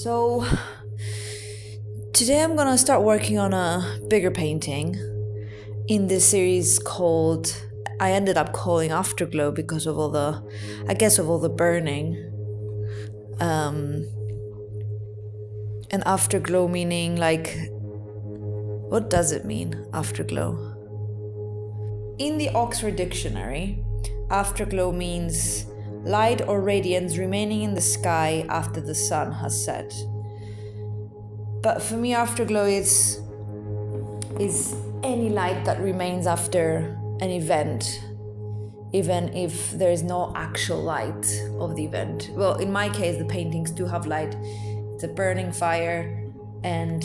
So today I'm gonna start working on a bigger painting in this series I ended up calling Afterglow because of all the burning. And afterglow meaning what does it mean, afterglow? In the Oxford Dictionary, afterglow means light or radiance remaining in the sky after the sun has set. But for me, afterglow is any light that remains after an event, even if there is no actual light of the event. Well, in my case, the paintings do have light. It's a burning fire, and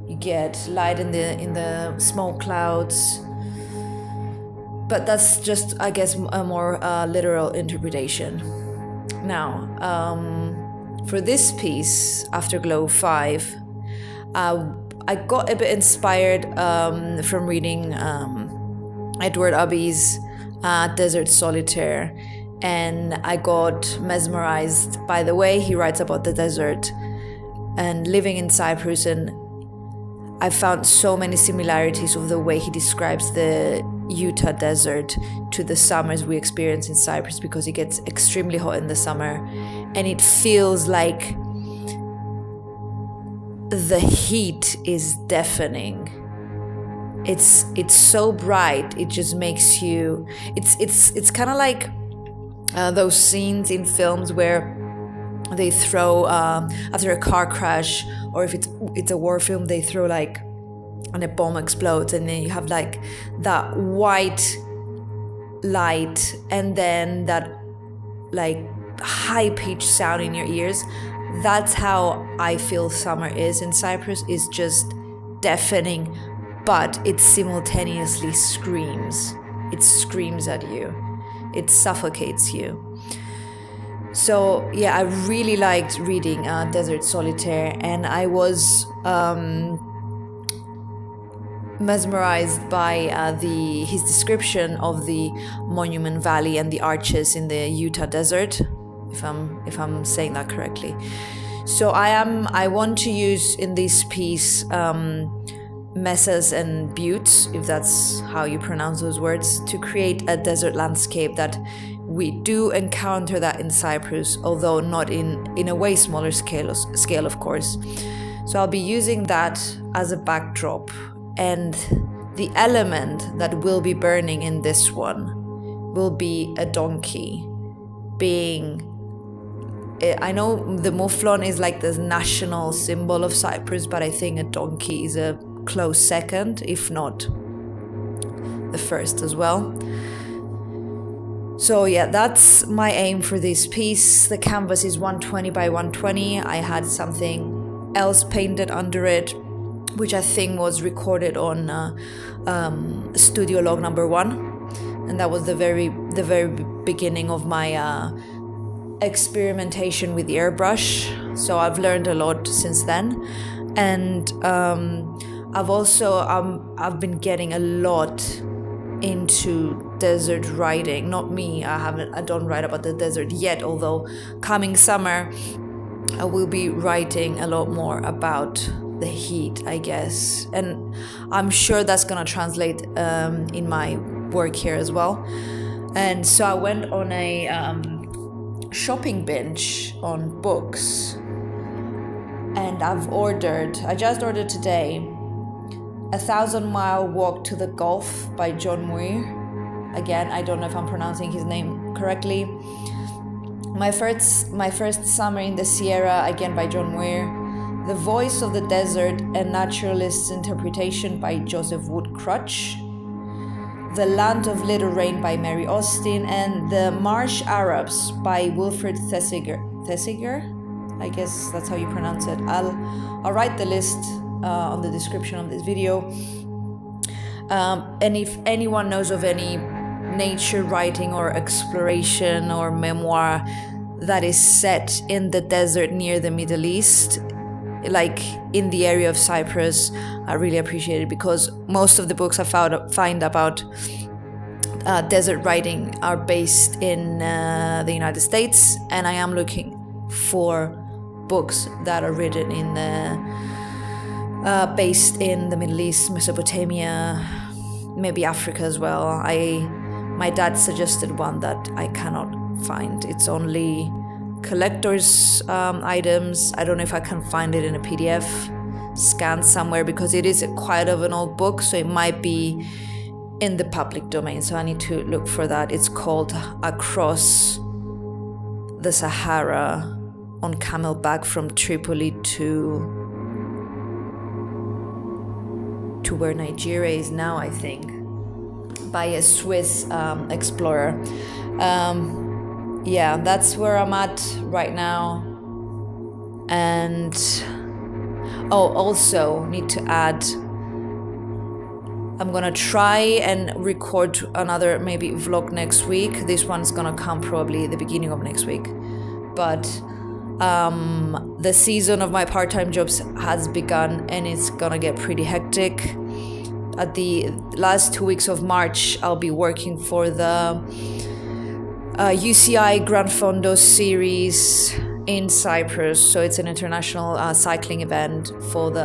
you get light in the smoke clouds. But that's just, I guess, a more literal interpretation. Now, for this piece, Afterglow 5, I got a bit inspired from reading Edward Abbey's Desert Solitaire, and I got mesmerized by the way he writes about the desert and living in Cyprus, and I found so many similarities of the way he describes the Utah desert to the summers we experience in Cyprus, because it gets extremely hot in the summer and it feels like the heat is deafening. It's so bright, it just makes you, it's kind of like those scenes in films where they throw after a car crash, or if it's a war film, they throw and a bomb explodes, and then you have that white light and then that high-pitched sound in your ears. That's how I feel summer is in Cyprus. It's just deafening, but it simultaneously screams. It screams at you. It suffocates you. So yeah, I really liked reading Desert Solitaire, and I was mesmerized by his description of the Monument Valley and the arches in the Utah desert, if I'm saying that correctly. So I want to use in this piece mesas and buttes, if that's how you pronounce those words, to create a desert landscape that we do encounter that in Cyprus, although not in a way smaller scale, of course. So I'll be using that as a backdrop, and the element that will be burning in this one will be a donkey. I know the mouflon is the national symbol of Cyprus, but I think a donkey is a close second, if not the first as well. So yeah, that's my aim for this piece. The canvas is 120 by 120. I had something else painted under it, which I think was recorded on studio log number 1, and that was the very beginning of my experimentation with the airbrush. So I've learned a lot since then, and I've been getting a lot into desert writing. Not me, I don't write about the desert yet, although coming summer I will be writing a lot more about the heat, I guess, and I'm sure that's gonna translate in my work here as well. And so I went on a shopping binge on books, and I just ordered today A 1,000-Mile Walk to the Gulf by John Muir. Again, I don't know if I'm pronouncing his name correctly. My first Summer in the Sahara, again by John Muir. The Voice of the Desert, a Naturalist's Interpretation by Joseph Wood Krutch. The Land of Little Rain by Mary Austin, and The Marsh Arabs by Wilfred Thesiger. I guess that's how you pronounce it. I'll write the list on the description of this video. And if anyone knows of any nature writing or exploration or memoir that is set in the desert near the Middle East, in the area of Cyprus, I really appreciate it, because most of the books I find about desert writing are based in the United States, and I am looking for books that are written in based in the Middle East, Mesopotamia, maybe Africa as well. My dad suggested one that I cannot find. It's only collector's items. I don't know if I can find it in a PDF scanned somewhere, because it is quite of an old book, so it might be in the public domain, so I need to look for that. It's called Across the Sahara on Camelback from Tripoli to where Nigeria is now, I think, by a Swiss explorer. Yeah, that's where I'm at right now. And also need to add, I'm gonna try and record another maybe vlog next week. This one's gonna come probably the beginning of next week, but the season of my part-time jobs has begun and it's gonna get pretty hectic. At the last 2 weeks of March, I'll be working for the UCI Gran Fondo series in Cyprus. So it's an international cycling event for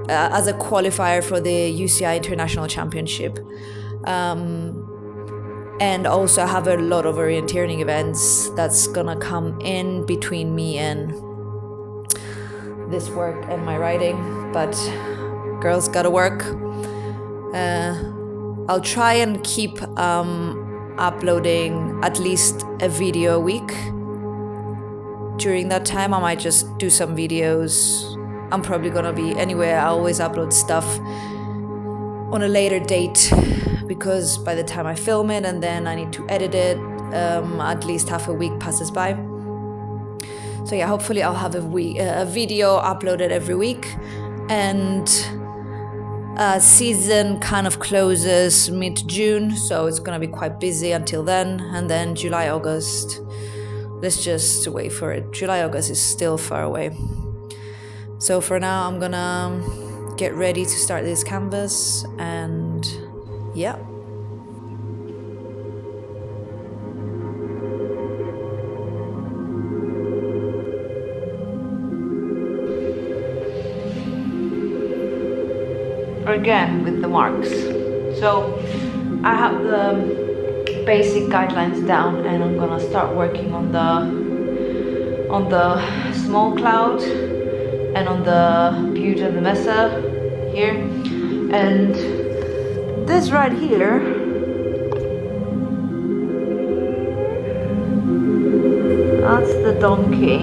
as a qualifier for the UCI International Championship. And also I have a lot of orienteering events that's gonna come in between me and this work and my writing, but girls gotta work. I'll try and keep uploading at least a video a week. During that time I might just do some videos. I'm probably gonna be anyway, I always upload stuff on a later date, because by the time I film it and then I need to edit it, at least half a week passes by. So yeah, hopefully I'll have a video uploaded every week. And season kind of closes mid-June, so it's gonna be quite busy until then. And then July, August, let's just wait for it. July, August is still far away. So for now, I'm gonna get ready to start this canvas, and yeah. Again with the marks. So I have the basic guidelines down, and I'm gonna start working on the small cloud and on the butte and the mesa here, and this right here, that's the donkey.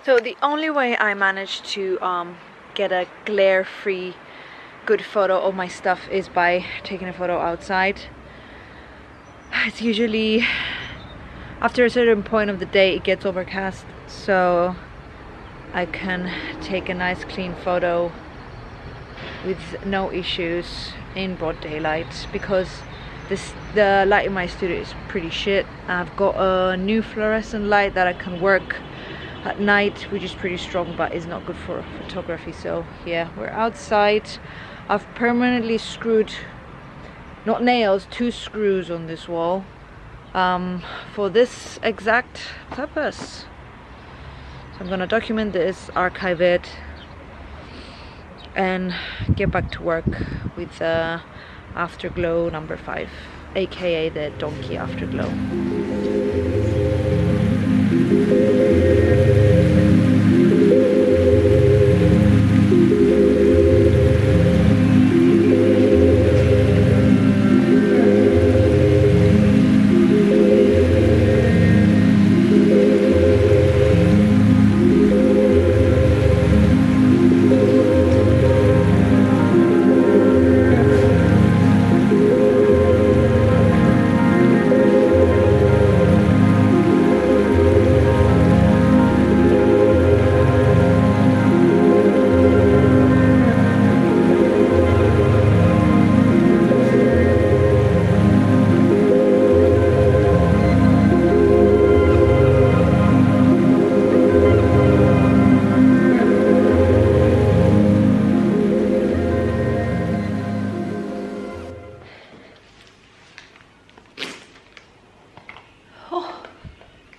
So the only way I managed to get a glare-free good photo of my stuff is by taking a photo outside. It's usually after a certain point of the day it gets overcast, so I can take a nice clean photo with no issues in broad daylight, because the light in my studio is pretty shit. I've got a new fluorescent light that I can work at night, which is pretty strong but is not good for photography. So yeah, we're outside. I've permanently screwed, not nails, 2 screws on this wall for this exact purpose. So I'm gonna document this, archive it, and get back to work with Afterglow number 5, aka the donkey Afterglow.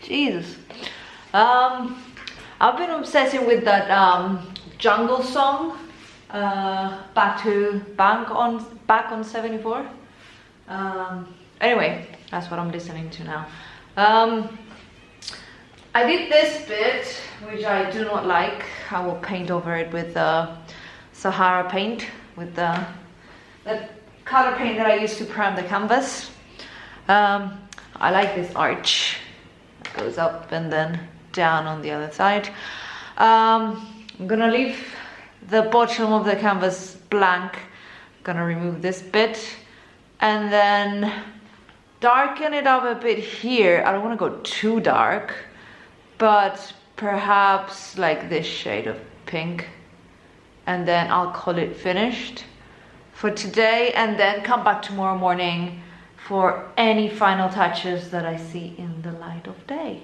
Jesus. I've been obsessing with that jungle song, back on 74. Anyway, that's what I'm listening to now. I did this bit, which I do not like. I will paint over it with Sahara paint, with the color paint that I used to prime the canvas. I like this arch. It goes up and then down on the other side. I'm gonna leave the bottom of the canvas blank. I'm gonna remove this bit and then darken it up a bit here. I don't want to go too dark, but perhaps like this shade of pink, and then I'll call it finished for today, and then come back tomorrow morning for any final touches that I see in the light of day.